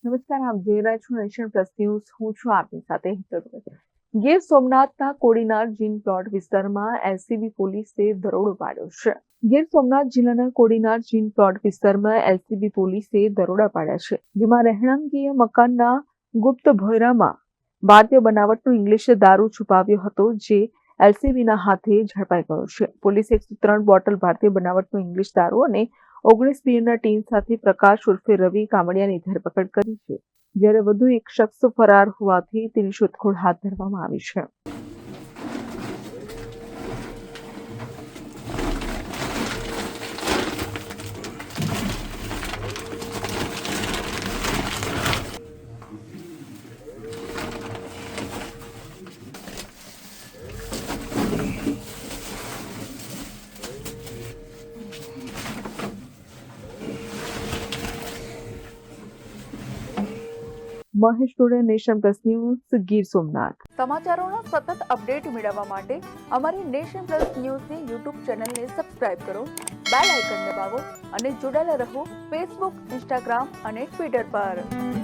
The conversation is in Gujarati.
નમસ્કાર, આપ જોઈ રહ્યા છો નેશન પ્લસ ન્યૂઝ. હું છું આપની સાથે હિતલ. ગીર સોમનાથના કોડીનાર જીન પ્લોટ વિસ્તારમાં એલસીબી પોલીસે દરોડો પાડ્યો છે. ગીર સોમનાથ જિલ્લાના કોડીનાર જીન પ્લોટ વિસ્તારમાં એલસીબી પોલીસે દરોડા પાડ્યા છે, જેમાં રહેણાંકીય મકાનના ગુપ્ત ભોયરામાં ભારતીય બનાવટનો ઇંગ્લિશ દારૂ છુપાવ્યો હતો, જે એલસીબીના હાથે ઝડપાઈ ગયો છે. પોલીસે 103 બોટલ ભારતીય બનાવટનો ઇંગ્લિશ દારૂ અને 19 બિયરના ટીન સાથે પ્રકાશ ઉર્ફે રવિ કામડિયાની ધરપકડ કરી છે, જ્યારે વધુ એક શખ્સ ફરાર હોવાથી તેની શોધખોળ હાથ ધરવામાં આવી છે. Mahesh Tode, Nation Plus News, Gir Somnath. સમાચારોનો સતત અપડેટ મેળવવા માટે અમારી નેશન પ્લસ ન્યૂઝની યુટ્યુબ ચેનલને સબસ્ક્રાઇબ કરો, બેલ આઇકન દબાવો અને જોડાયેલા રહો ફેસબુક, ઇન્સ્ટાગ્રામ અને ટ્વિટર પર.